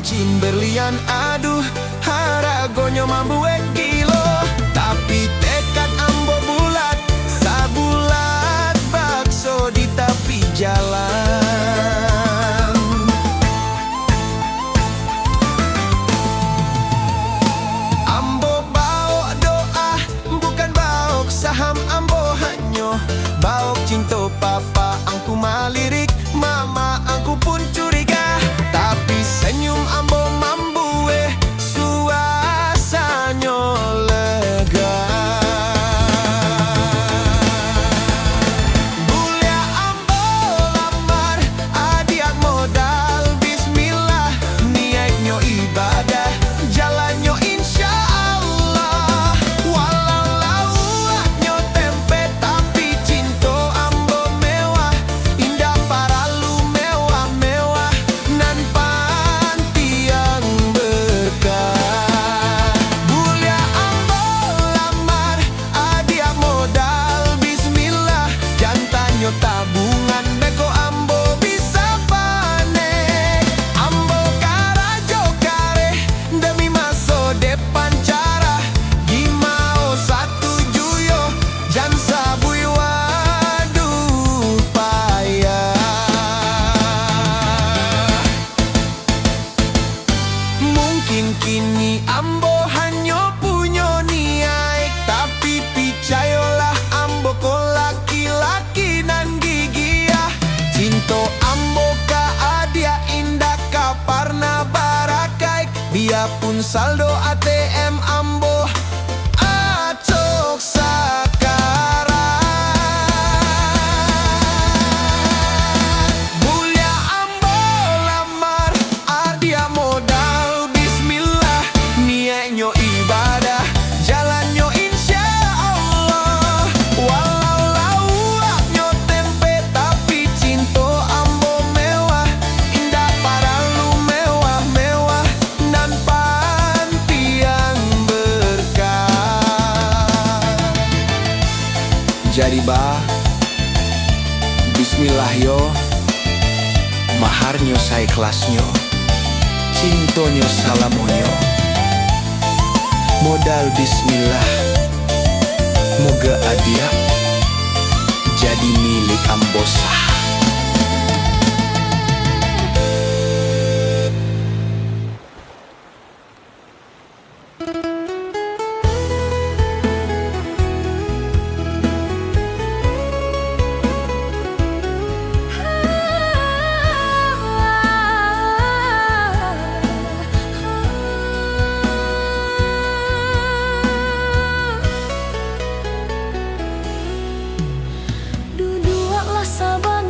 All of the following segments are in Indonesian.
cincin berlian, aduh haragonyo mambu kilo. Tapi tekad ambo bulat, sabulat bakso di tepi jalan. Ambo bawa doa, bukan baok saham, ambo hanyo baok cinta papa angku malirik, mama angku pun curiga. Tapi senyum ambo mambue, suasanyo lega. Bulia ambo lamar, adiak modal, bismillah, niatnyo ibadah, jalannya insya Allah. Walau lauaknyo tempe, tapi cinta ambo mewah, indah paralu mewah-mewah, nan pantiang berkah. Bulia ambo lamar, adiak modal, bismillah, jantanyo tabungan, beko ambo bisa panen. Ambo karajo kare, demi masa depan cara, gimao satu juyo, jan sabui waduh payah. Mungkin kini ambo hanyo punyo niaik, tapi picayolah ambo ko laki-laki nan gigiah. Cinto ambo ka adia indah kaparna barakaik, biarpun saldo ATM ambo acok sakarat. Bulia ambo lamar, adia modal, bismillah, niatnyo ibadah, jalannya insya Allah. Walau lauaknyo tempe, tapi cinta ambo mewah, indah paralu mewah-mewah, nan pantiang berkah. Jadi bah, bismillah yo, maharnyo saya kelasnyo, cintonyo salamonyo, modal bismillah, moga adia jadi milik ambosa. Duduaklah saban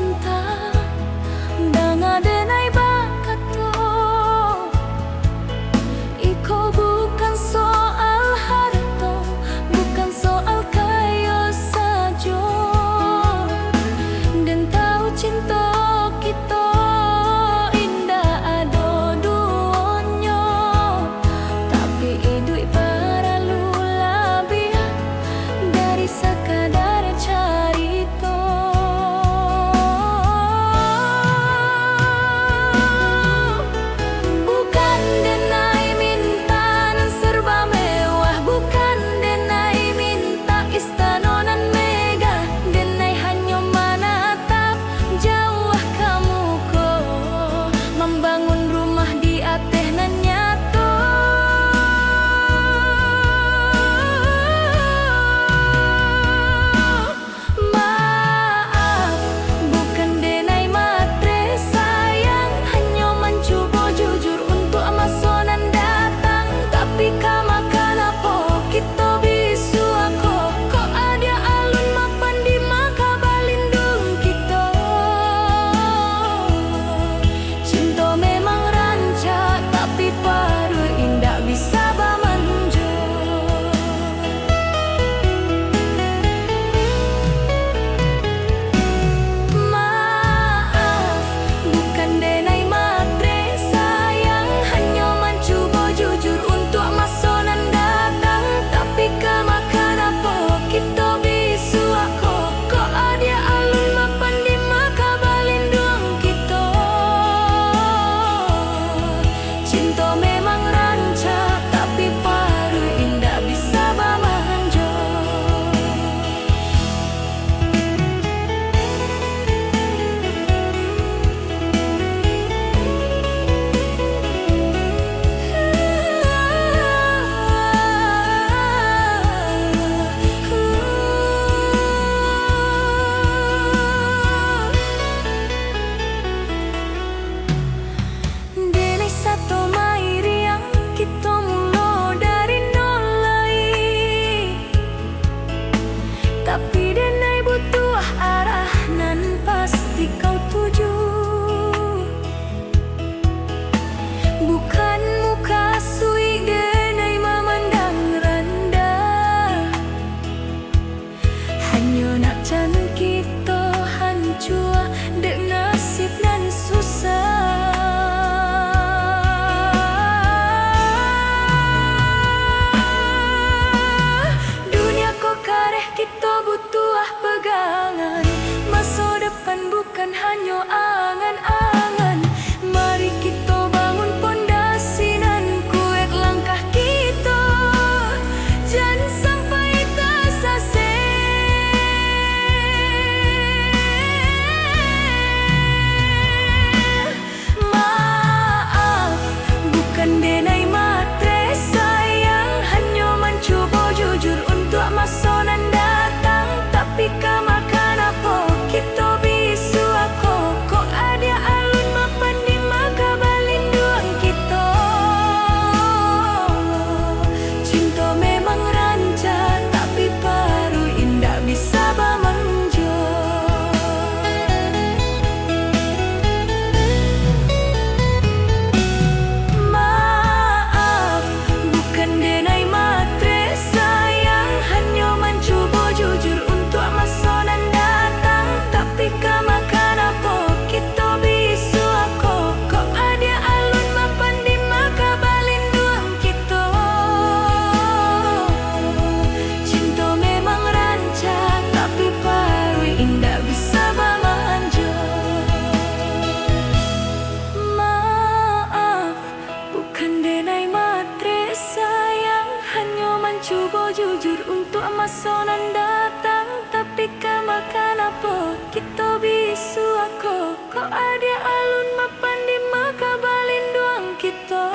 sonan datang tapi kamakan apa kita bisu aku kok ada alun mapan di maka balin doang kita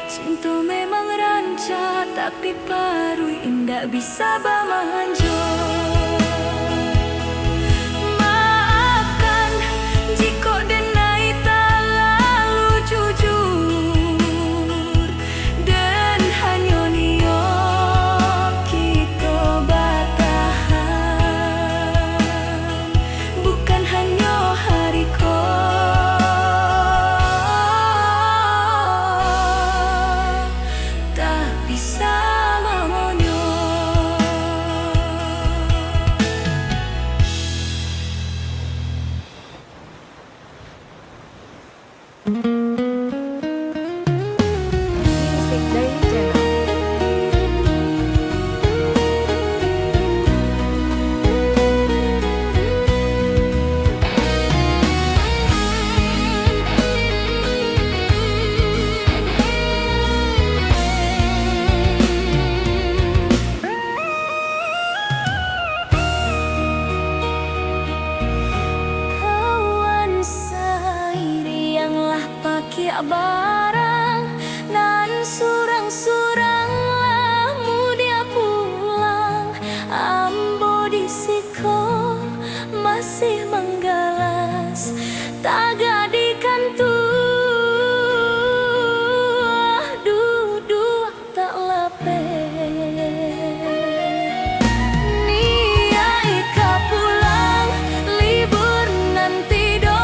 cinta memang ranca tapi parui indah bisa bamanjo. Maafkan jika denai tak lalu jujur dan hanya nio kita bertahan bukan hanya hariku tak bisa mamonyo. Music dari channel. Kawan sairi yanglah pakai barang nan surang-surang lamu dia pulang ambo disiko masih menggalas tagadikan tuh duduk tak lape Nia ika pulang libur nanti do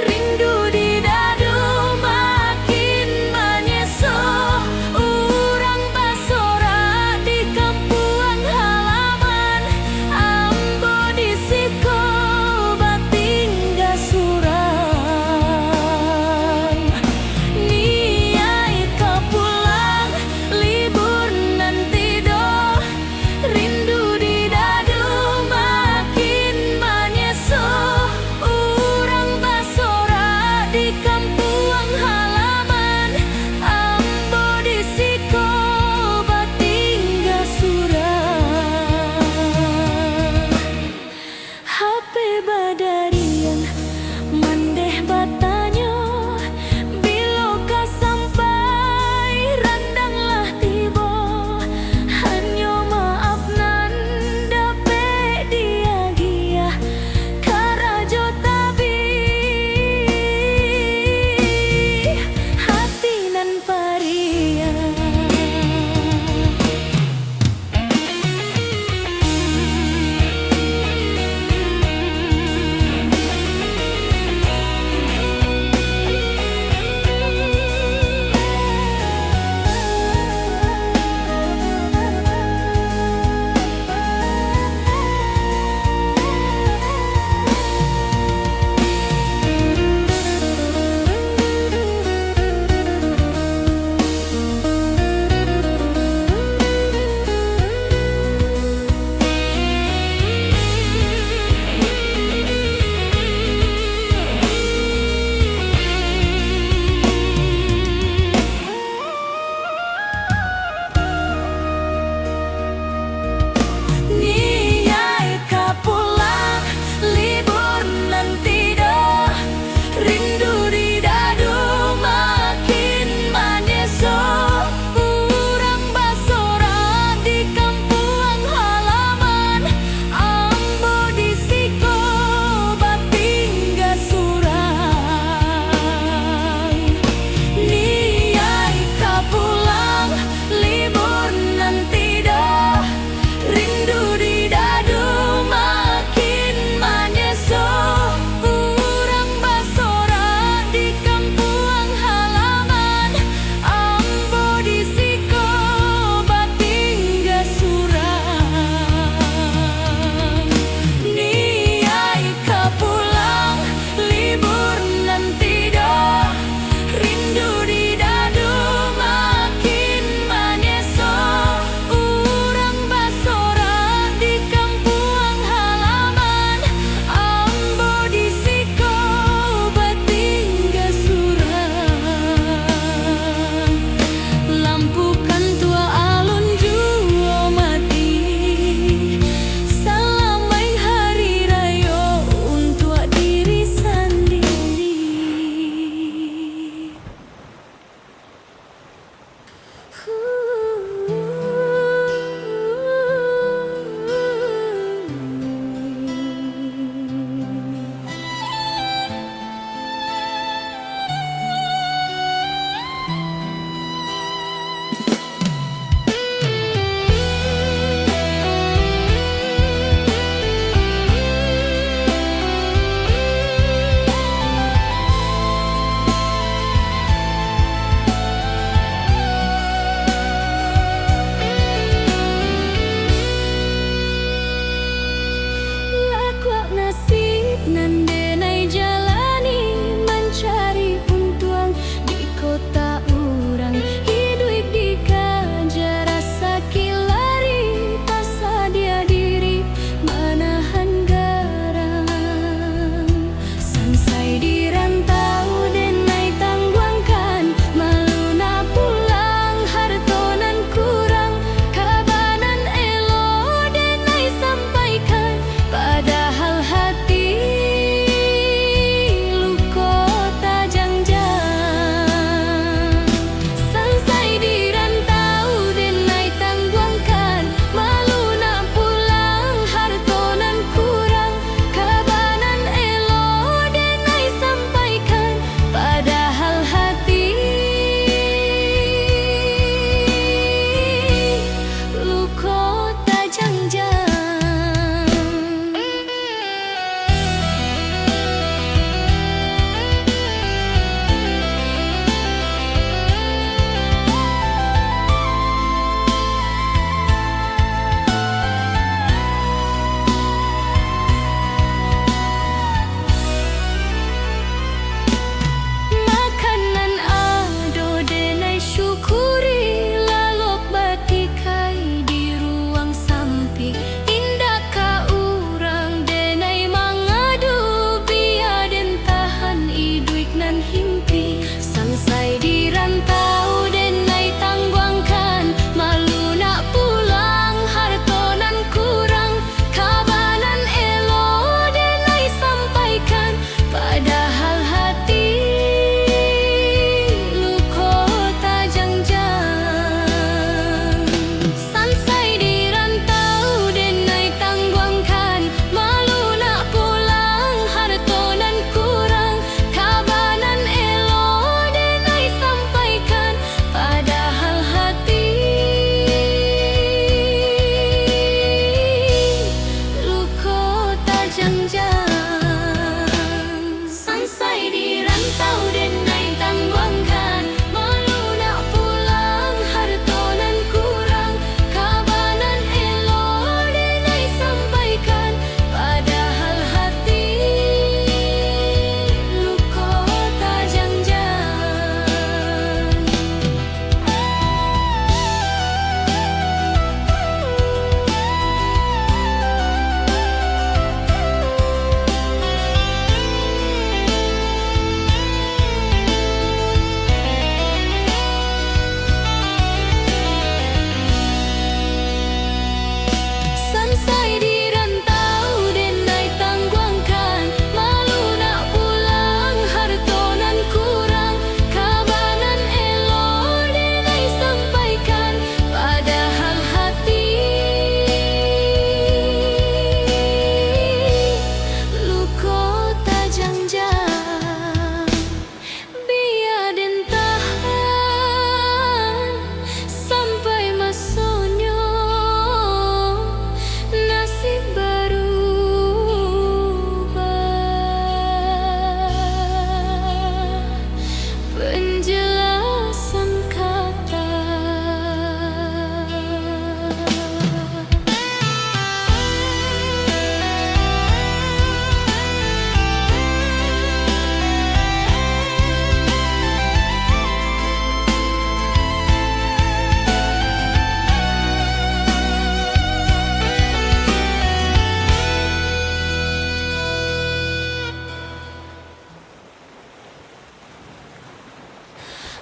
rindu di dadu makin menyeso urang basora di kampuan halaman ambo di siko batingga surang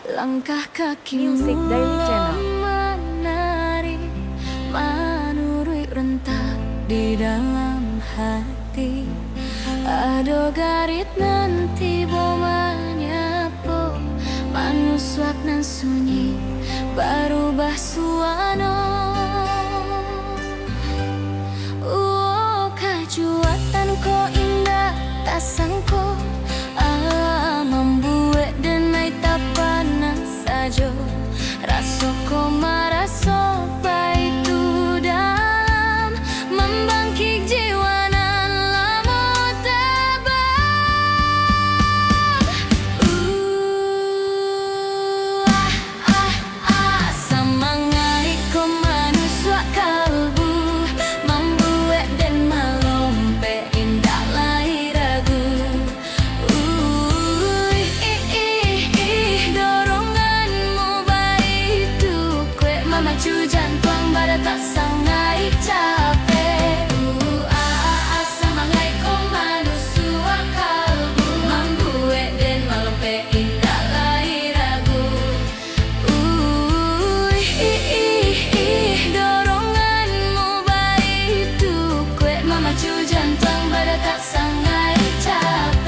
Langkah kakimu Music Daily Channel. menari, menurui rentak di dalam hati. Ado garit nanti bomanya po, manuswak nan sunyi barubah suano. Kajuatan ko indah tak sangko, membuat denai tak panas saja. Raso ko maraso itu dalam, membangkit jiwa nan lama tabah. Semangai ko manuswak kalbu, membuat dan melompe indah lai ragu. Doronganmu baitu kue memacu jantung pada tak sangai capek. Semangai ko manuswak kalbu, membuat dan melompe indah lai ragu. Doronganmu baitu kue memacu jantung pada tak sangai capek.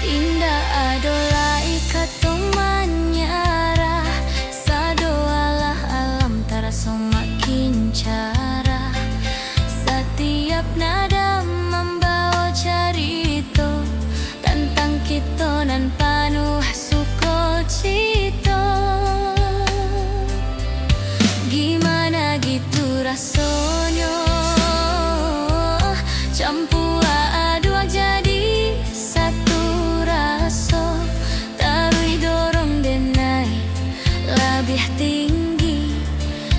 Indah adolai katong manyara, sado alah alam taraso makin cara. Setiap nada membawa cerita tentang kita nan penuh sukacita. Gimana gitu rasanya, campur adua jadi satu rasa. Taruh dorong denai lebih tinggi,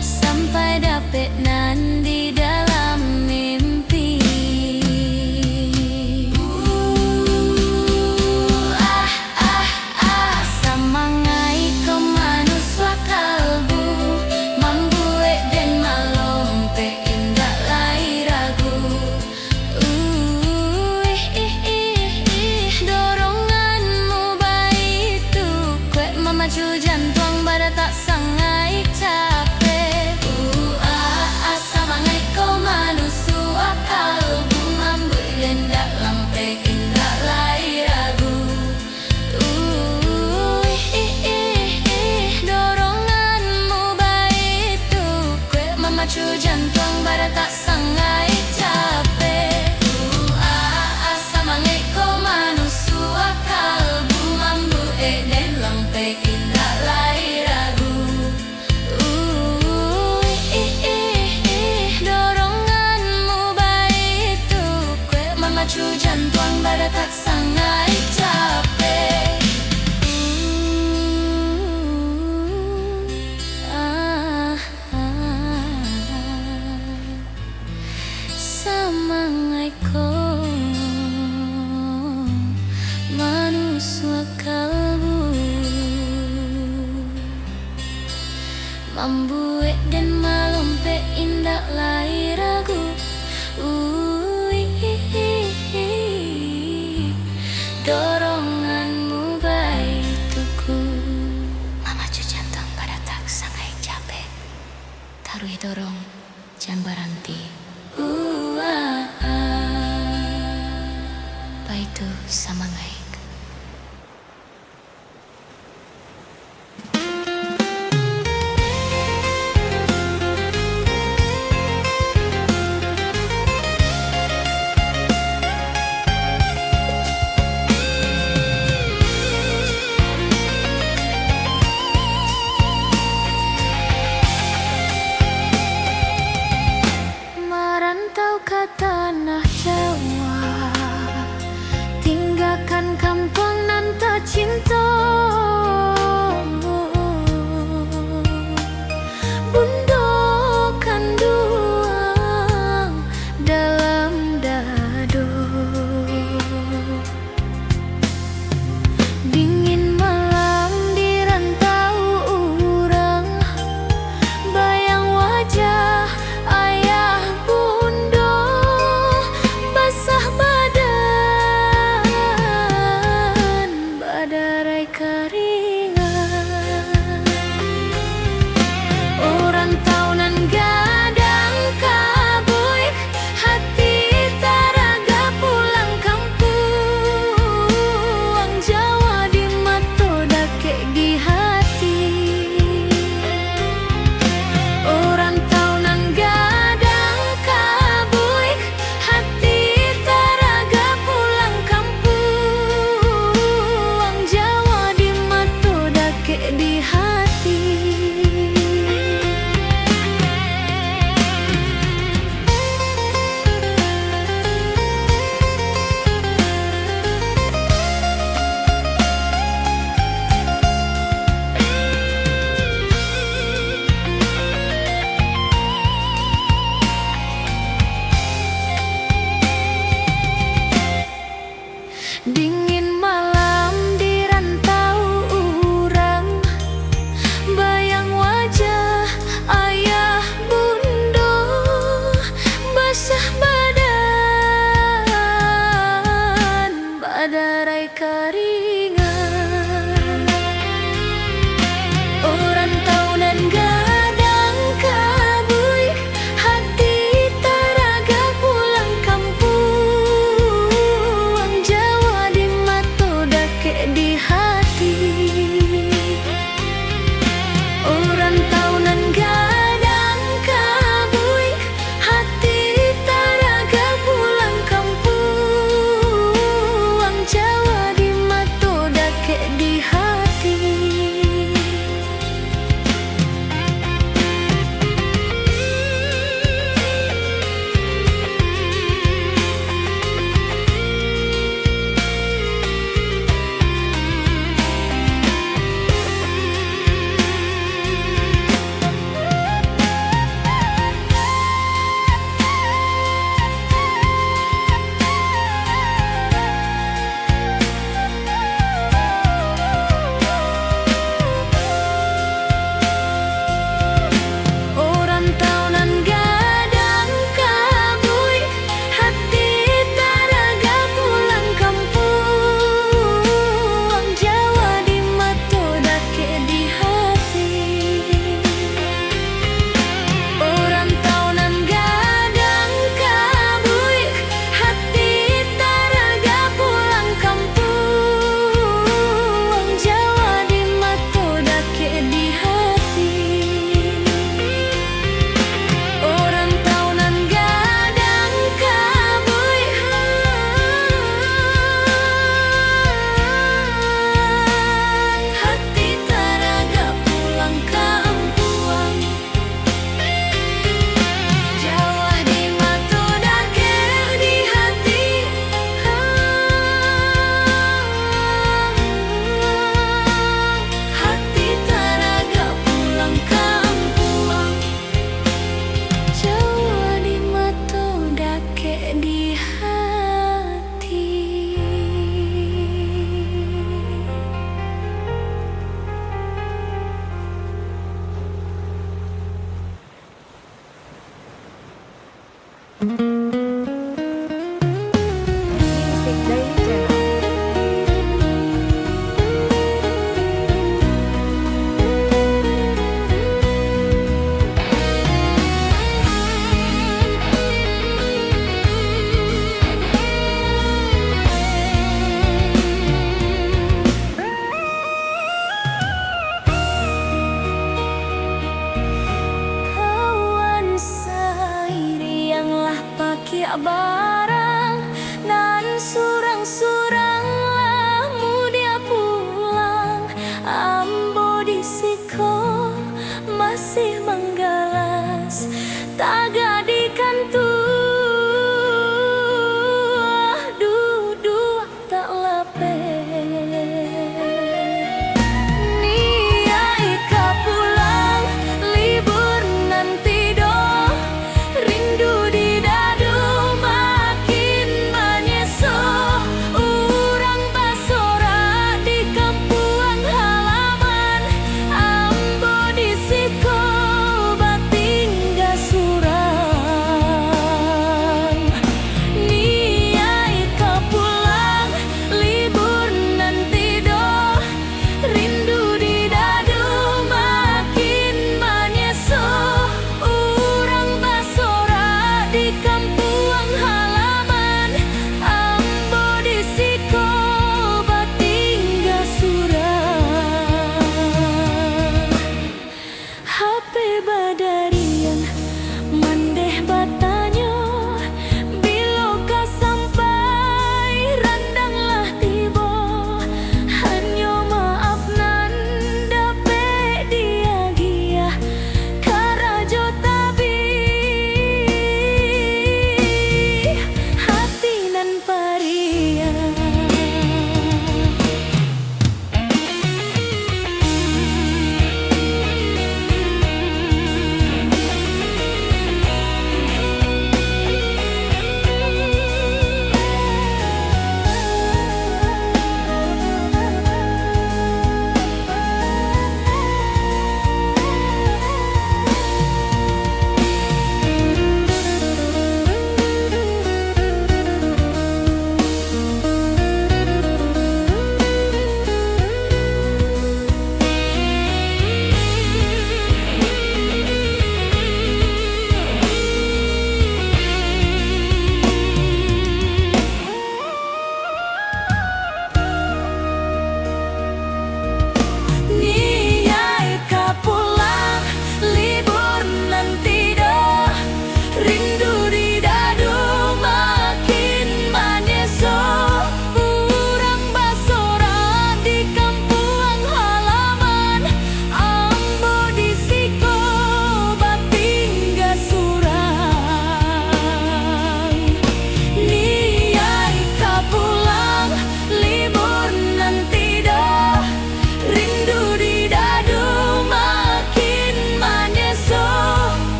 sampai dapet nan di dalam mimpi. Semangai ko manuswak kalbu, membuat dan melompe indah lai ragu. Doronganmu baitu kue memacu jantung pada tak sangai capek. Semangai ko manuswak kalbu, membuat dan dalam indah lai ragu. Doronganmu baitu kue memacu jantung pada tak sangai capek. Semangai ko manuswak kalbu, membuat dan lampe indah lai ragu. Doronganmu baitu kue memacu jantung pada tak sangai capek. Semangai ko manuswak kalbu, membuat dan melompe indah lai ragu. Doronganmu baituku, memacu jantung pada tak sangai capek. Taruh dorong jangan berhenti. Baitu semangai. Merantau ke tanah Jawa, tinggalkan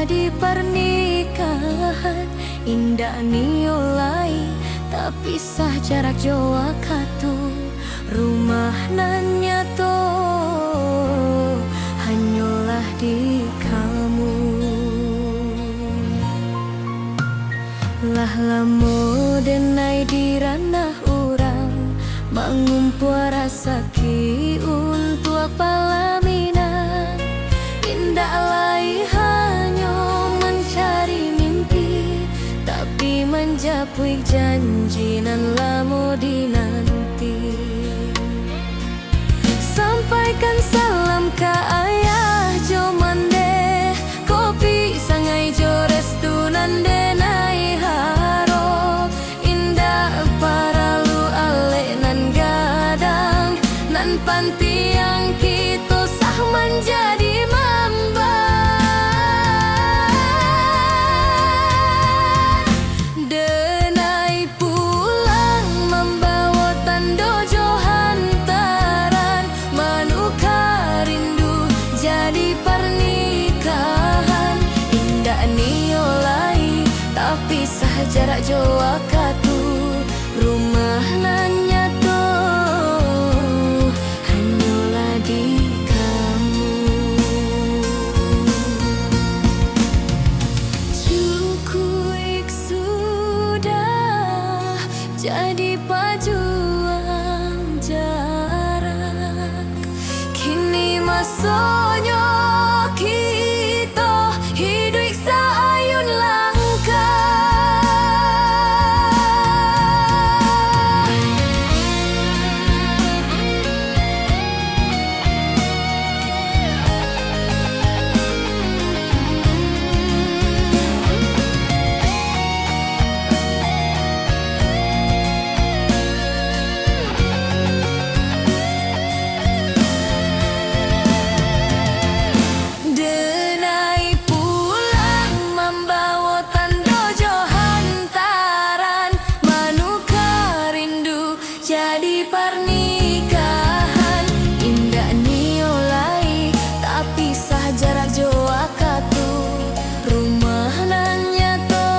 jadi pernikahan. Indah niolai tapi sah jarak Jawa katu. Rumah nan nyato hanyalah di kamu. Lah lamo denai di ranah urang mangumpuar rasa ki untuk palaminan. Indah lai hanya mencari mimpi, tapi menjapui janji nan lamo dinanti. Sampaikan salam ke ayah jo mande, kopi sangai jo restu nande nai harap. Indah paralu ale nan gadang, nan panti yang kita sah menjadi mamba. Denai pulang membawa tando jo hantaran, manuka rindu jadi pernikahan. Indah niolai tapi sah jarak Jawa katu. Rumah nan nyato hanyalah di kamu. Cukup sudah jadi pajuang jarak, kini masanya kita hidup saayun langkah. Denai pulang membawa tando jo hantaran, manuka rindu jadi pernikahan. Indah niolai tapi sah jarak Jawa katu. Rumah nan nyato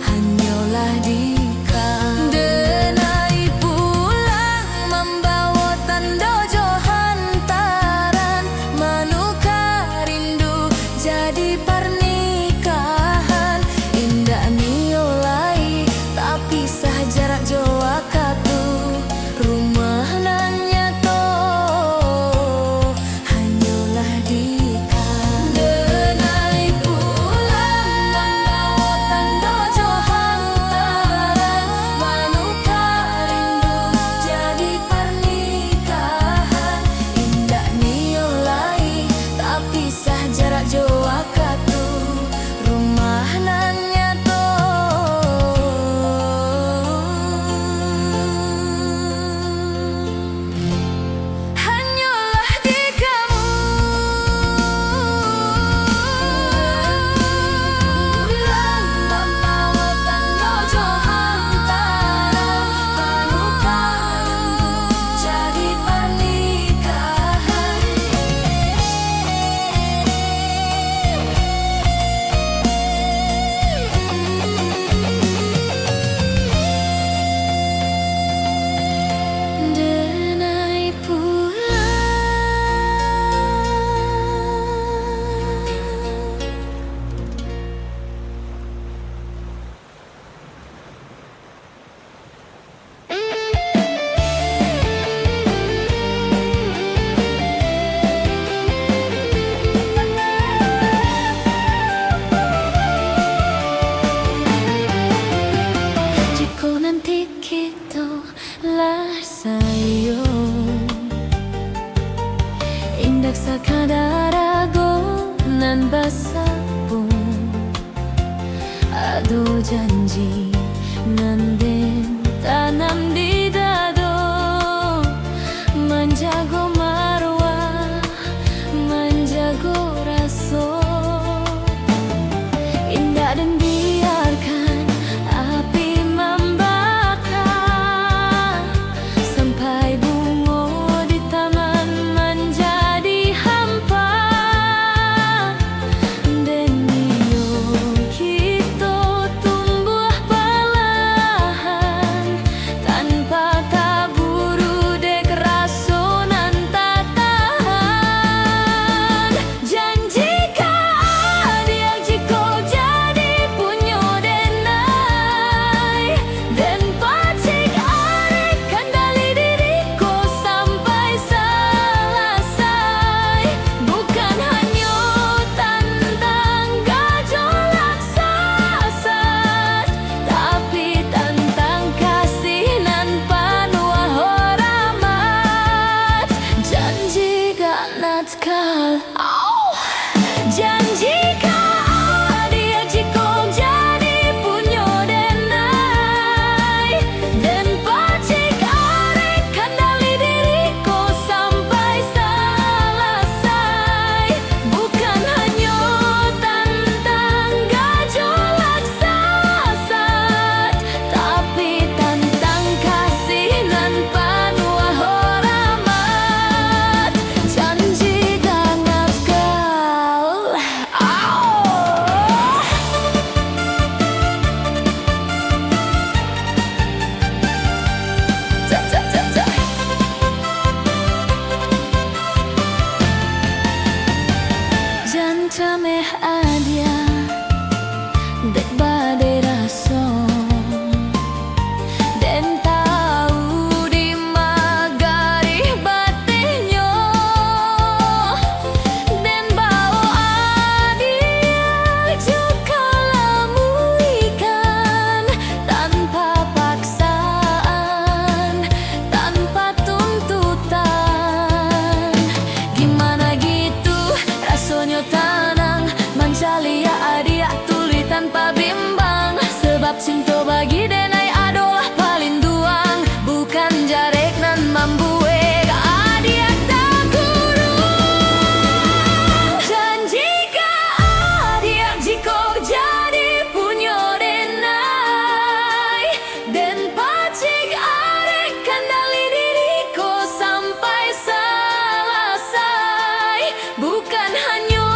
hanyalah di kamu. Denai pulang membawa tando jo hantaran, manuka rindu jadi pernikahan. Indah niolai tapi sah jarak Jawa katu. Rumah nan nyato hanyalah di kamu. Denai pulang membawa tando jo hantaran, manuka rindu jadi pernikahan. Indah niolai tapi sah jarak Jawa katu. Rumah nan nyato hanyalah di kamu. Pulang membawa tando jo hantaran, manuka rindu jadi pernikahan. Denai jika nanti kita lah sayang, indak sakadar ago nan basapo. Ado janji nan den tanam di dado, menjago marwah, menjago raso. Indah dan biarkan api membakar sampai bunga di taman menjadi hampa. natkal. Janji kau dia jika jadi punyo denai, dan pacik arek kandali diriku sampai selesai. Bukan hanya tentang gejolak sesat, tapi tentang kasih nan penuh hormat. Janji gangat kal. Janca meh adia dek badai raso, den tahu di magari batinyo, den bawa adia juga lamuikan tanpa paksaan, tanpa tuntutan. Gimana gitu rasanya tanang mancalia adia tuli tanpa bimbang, sebab cinta bagi denai adalah paling duang, bukan jarek nan mambue adia tak gurung. Janji ka adia jika jadi punyo denai, dan pacik arek kandali diriku sampai selesai. Bukan hanya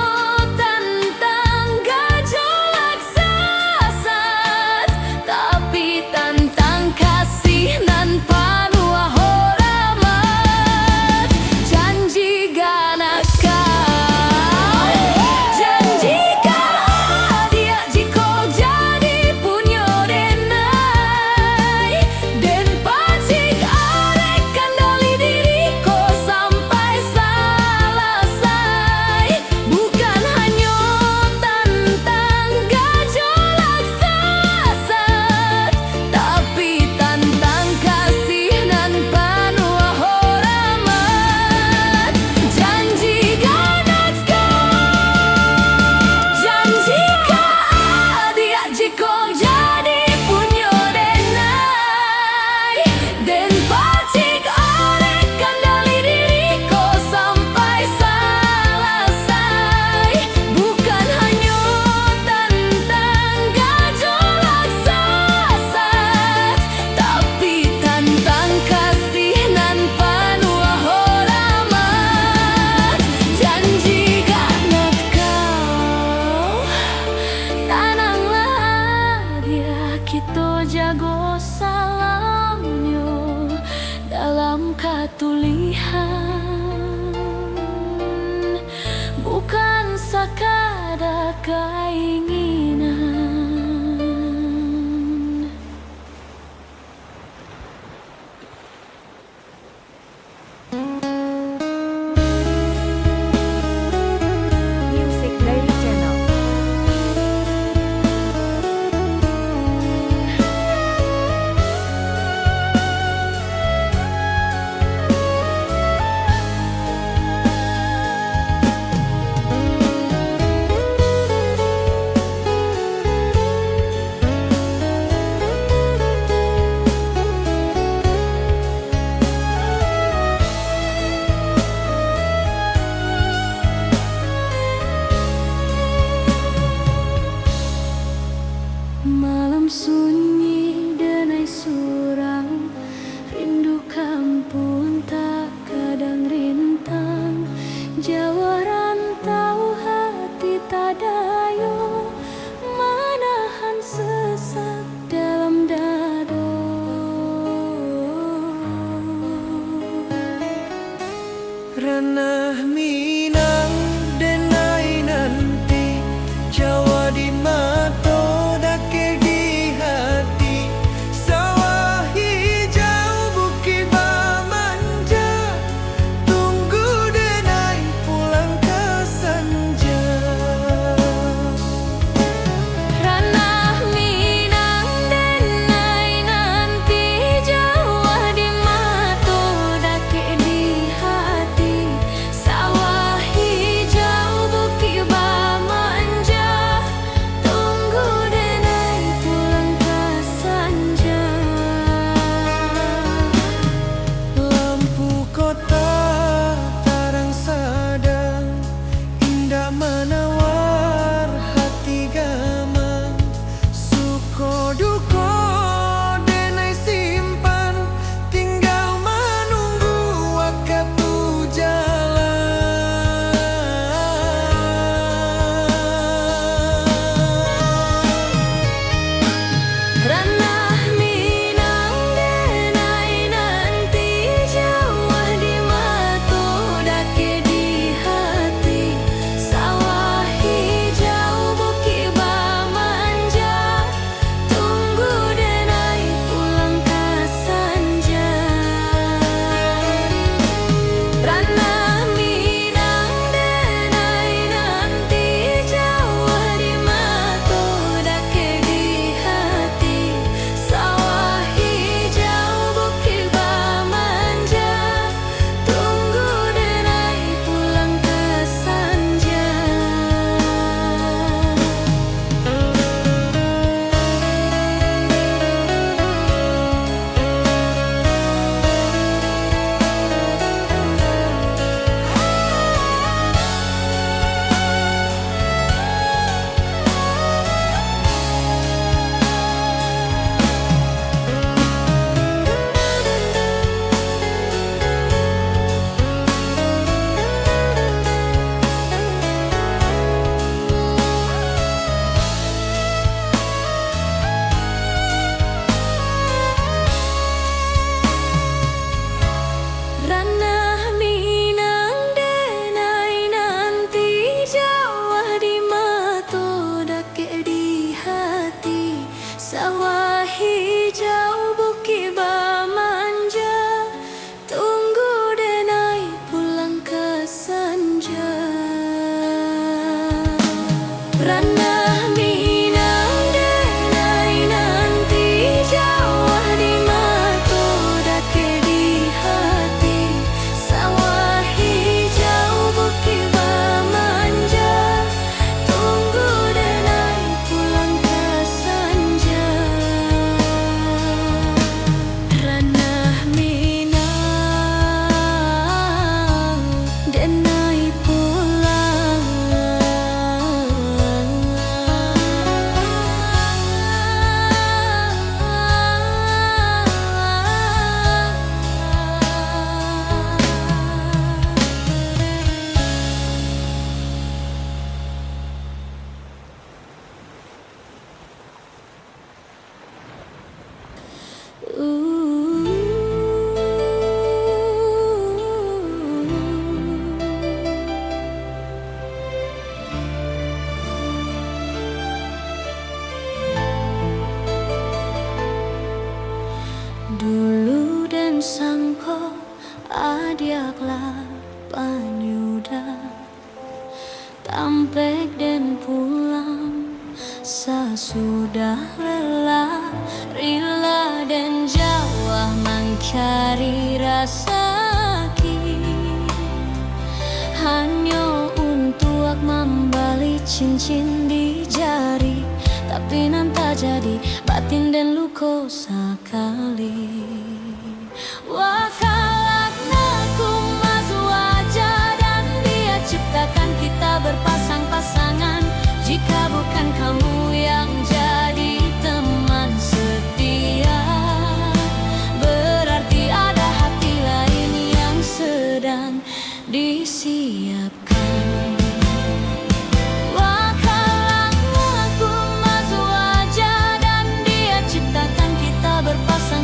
tentang gejolak sesat, tapi tentang kasih nan penuh hormat. Janji ganas kau. Janji kau dia jika jadi punyo denai, dan pacik arek kandali diriku sampai selesai. Bukan hanya tentang gejolak sesat, tapi tentang kasih nan penuh hormat. Janji ganas kau. Janji kau dia jika jadi punyo denai, dan pacik arek kandali diriku sampai selesai. Bukan hanya tentang gejolak sesat, tapi tentang kasih nan penuh hormat. Janji ganas kau. Tananglah dia kita jago salamnya dalam katulihan, bukan sekadar keinginan. Music Daily Channel. Malam sunyi denai surang, rindu kampung tak kadang rintang. Jawa rantau hati tak dayo, menahan sesak dalam dado. Ranah Minang denai nanti, Jawa di mata dake di hati. Sawah hijau bukit bamanja, tunggu denai pulang ke senja. Ranah Minang denai nanti, Jawa di mato dake di hati. Sawah denai pulang. Dulu dan sangko adiaklah panyuda tampek dan pulang sesudah lelah rela dan jauh mencari rasa hanya untuk membeli cincin di jari, tapi nanti jadi batin dan luka sekali. Wakalakna ku mazu wajah dan dia ciptakan kita berpasang-pasangan. Jika bukan kamu yang jadi teman setia, berarti ada hati lain yang sedang disiapkan.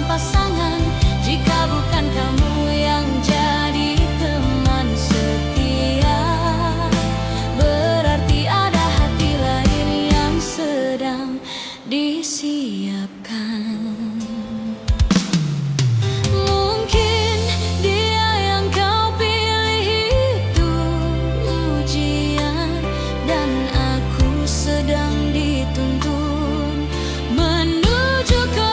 Pasangan, jika bukan kamu yang jadi teman setia, berarti ada hati lain yang sedang disiapkan. Mungkin dia yang kau pilih itu ujian, dan aku sedang dituntun menuju ke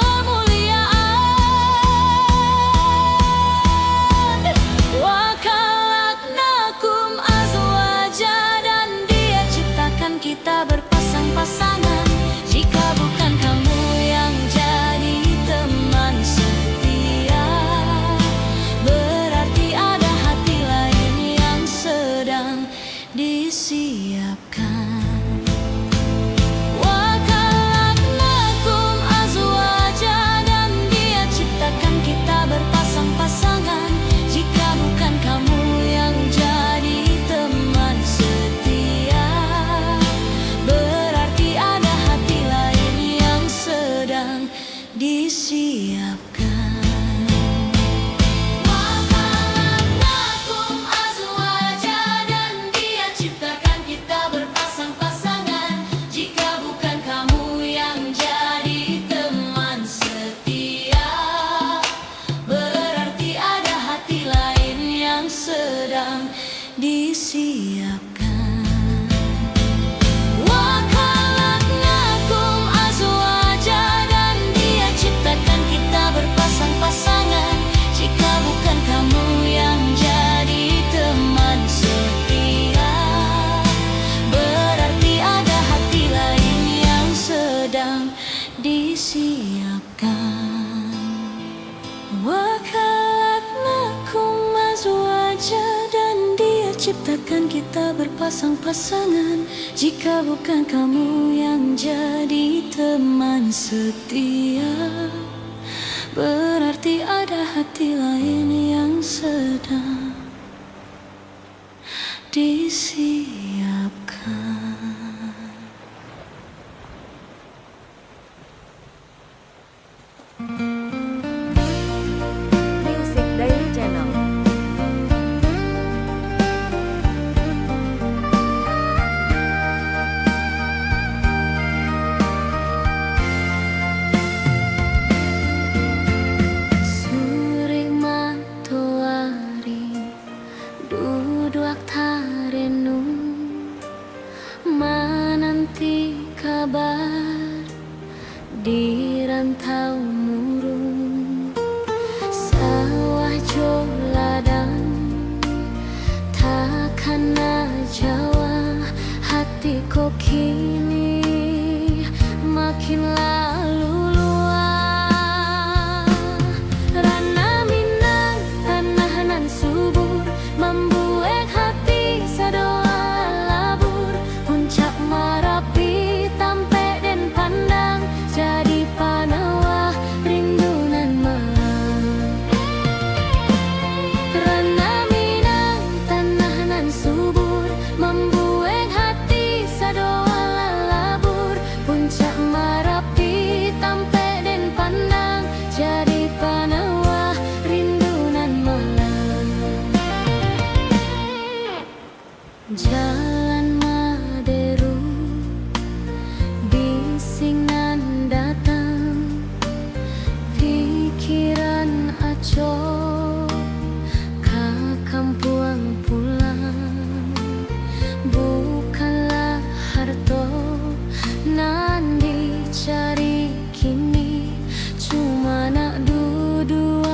kita berpasang-pasangan. Jika bukan kamu yang jadi teman setia, berarti ada hati lain yang sedang disiapkan. Wakalaknakum azwaja, dan dia ciptakan kita berpasang-pasangan. Jika bukan kamu yang jadi teman setia, disiapkan. Wakalaknakum azwaja, dan dia ciptakan kita berpasang-pasangan. Jika bukan kamu yang jadi teman setia, berarti ada hati lain yang sedang disiapkan. Pasangan, jika bukan kamu yang jadi teman setia, berarti ada hati lain yang sedang disiapkan. Wakalaknakum azwaja, dan dia ciptakan kita berpasang-pasangan. Jika bukan kamu yang jadi teman setia, berarti ada hati lain yang sedang disiapkan. Music Diary Channel. Menanti kabar di rantau murung, sawah jo ladang takkan Jawa. Hatiku kini makin lalu luar. Rana Minang, tanah nan subur membuat hati Jalan Maderu, bising nan datang, pikiran aco ka kampung pulang. Bukanlah harto nan dicari kini, cuma nak duduk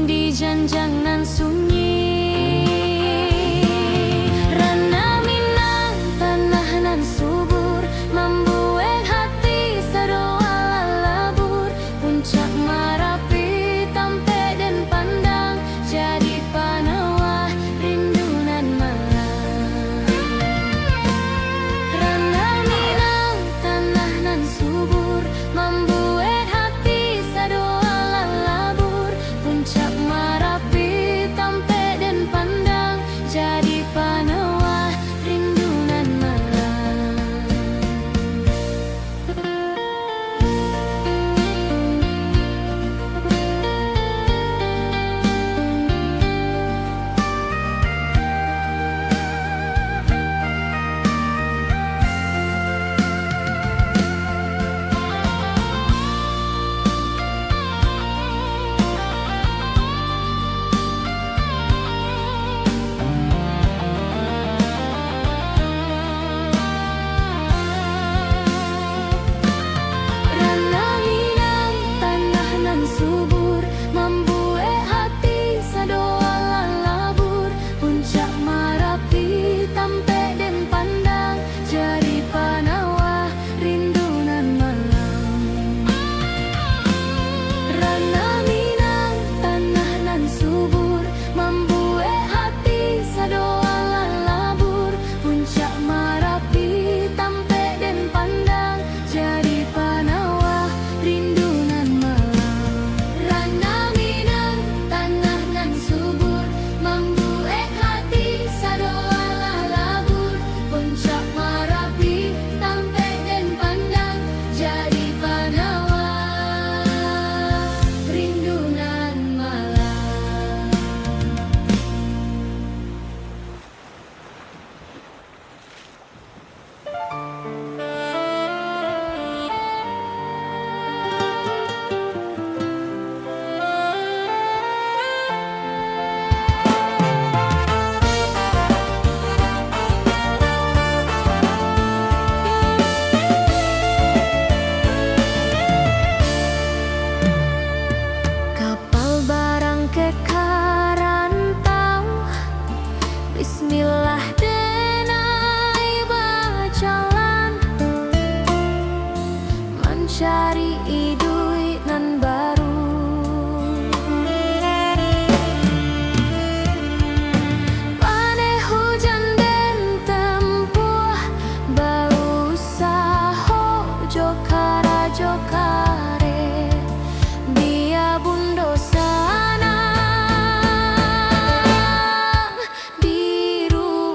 di janjang nan sunyi. Rana Minang tanah nan subur, membuat hati sedoa labur. Puncak Marapi tampe dan pandang, jadi panawah rindu nan malam. Rana Minang tanah nan subur, membuat hati sedoa labur. Puncak Marapi tampe dan pandang, jadi panawah rindu nan malam. Rana Minang tanah nan subur, membuat hati sedoa labur. Puncak Marapi tampe dan pandang, jadi panawah rindu nan malam. Rana Minang tanah nan subur, membuat hati sedoa labur. Puncak Marapi tampe dan pandang, jadi panawah rindu nan malam. Rana Minang tanah nan subur, membuat hati sedoa labur. Puncak Marapi tampe dan pandang, jadi panawah rindu nan malam. Kapal barang ke Karantau, bismillah denai berjalan, mencari idui nan baru. Pane hujan den tempuh, bau saho jokara jokare, dia bundo sanang di rumah.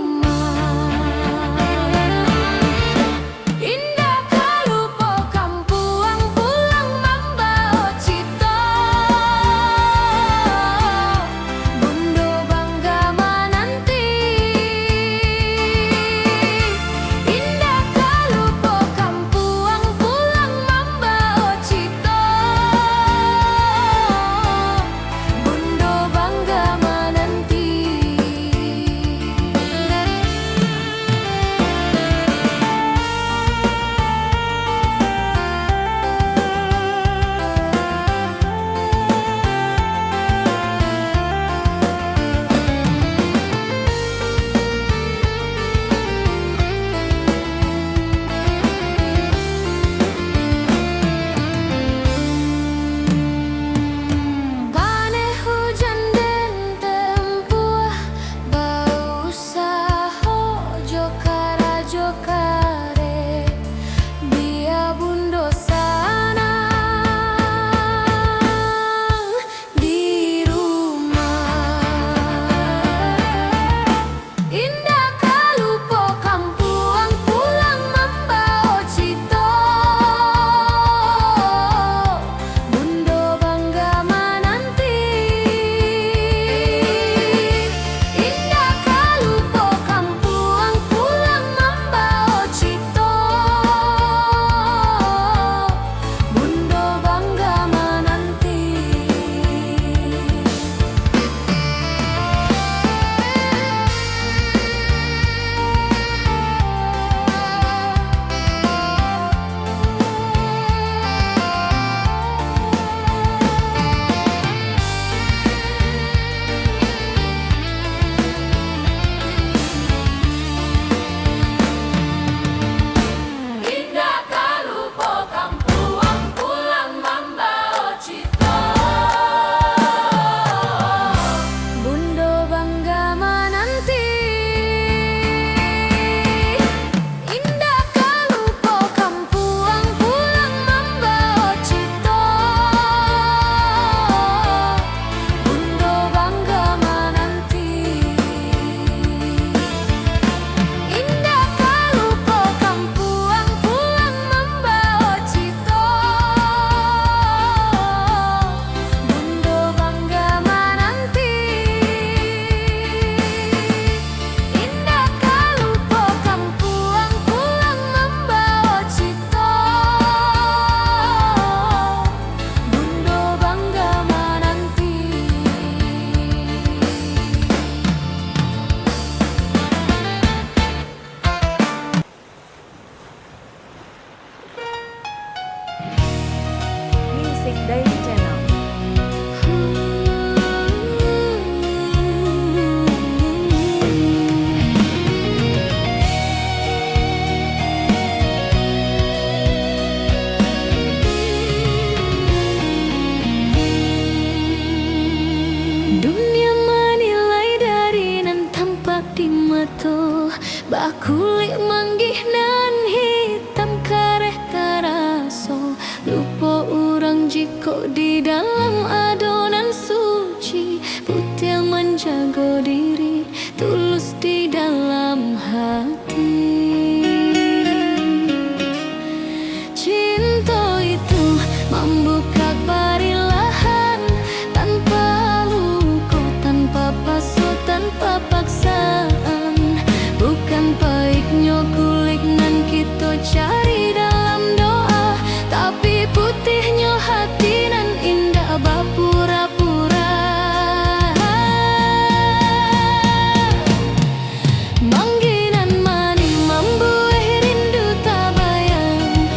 betul bakulik manggih nan hitam kareh taraso lupa orang jiko di dalam adonan suci putih menjaga diri tulus di dalam hati. Cinta itu membuka perilahan tanpa luka, tanpa pasu, tanpa paksaan. Bukan baiknya kulik nan kita cari dalam doa, tapi putihnya hati nan indah bapura-pura. Mangginan mani membuih rindu tak bayang,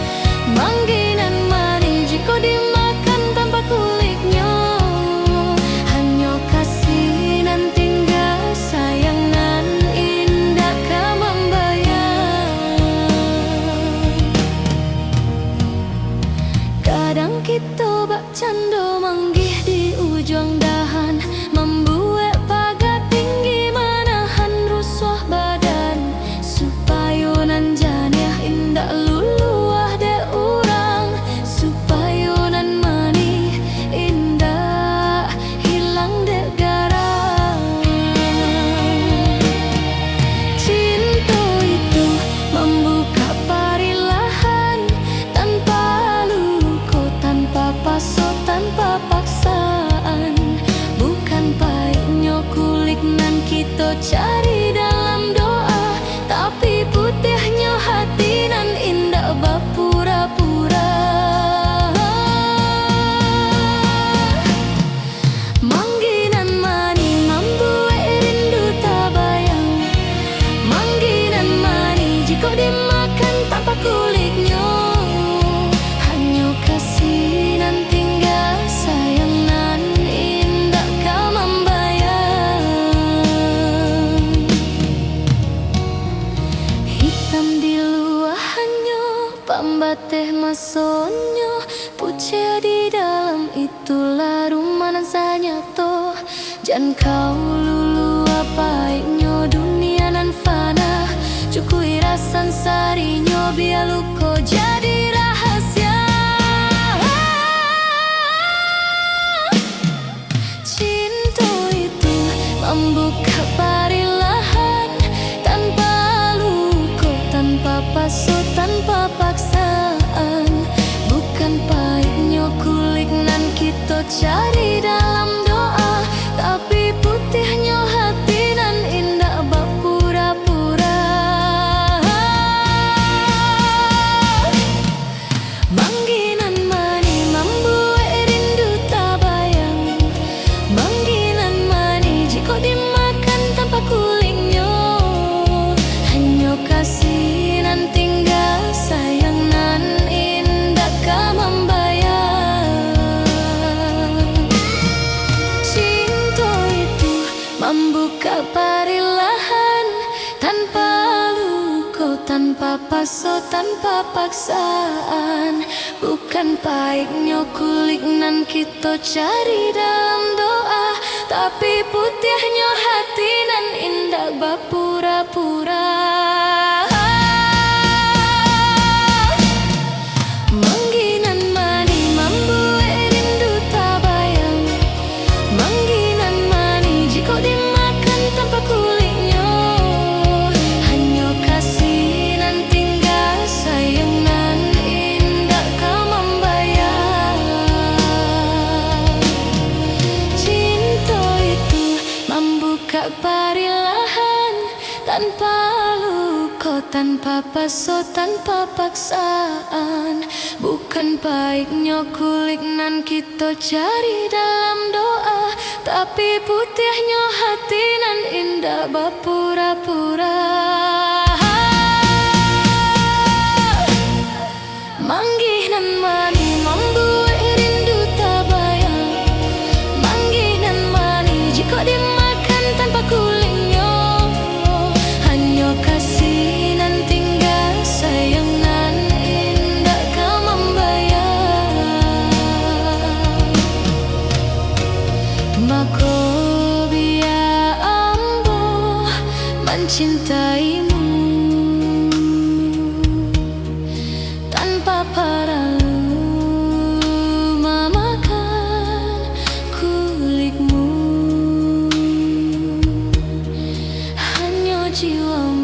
mangginan mani jika dimakan tanpa kulitnya, hanya kasih nan tinggal sayang nan indah kau membayang. Kadang kita bak cando manggih di ujung dahan, membuat pagar tinggi menahan rusuh badan, supaya nan janiah indah luluah de urang, supaya nan mani indah hilang de garang. Cinta itu membuka perilahan tanpa luka, tanpa pasu, tanpa paksaan. Bukan baiknya kulik nan kita cari dalam doa, tapi putihnya hati nan indah bapura-pura. Mangginan mani membuat rindu tak bayang, mangginan mani jika dimakan tanpa kulitnya, hanya kasih nan tinggal sayang nan indah kau membayang. Hitam di luahannya, pambateh masonnya, putih di dalam itulah rumah nan sanyato. Jan kau lulu apainyo dunia nan fana, cukui rasan sarinya biar luko jadi rahasia. Cinta itu membuka perilahan tanpa luka, tanpa pasu, tanpa paksaan. Bukan baiknya kulik nan kita cari dalam doa, tapi putihnya hati nan indah bapura-pura. Mangginan mani membuat rindu tak bayang, mangginan mani jika dimakan tanpa kulitnya, hanya kasih nan tinggal sayang nan indah kau membayang. Cinta itu membuka perilahan tanpa luka, tanpa pasu, tanpa paksaan. Bukan baiknya kulik nan kita cari dalam doa, tapi putihnya hati nan indah bapura-pura. Mangginan mani membuat rindu tak bayang, mangginan mani jika dimakan tanpa kulitnya, hanya kasih nan tinggal sayang nan indah kau membayang. Cinta itu membuka perilahan tanpa luka, tanpa pasu, tanpa paksaan. Bukan baiknya kulik nan kita cari dalam doa, tapi putihnya hati nan indah bapura-pura. Mangginan mani membuat rindu tak bayang, mangginan mani jika dimakan tanpa kulitnya, hanya kasih nan tinggal sayang nan indah kau membayang. Mako biar ambo mencintaimu tanpa perlu memakan kulikmu. Hanya jiwamu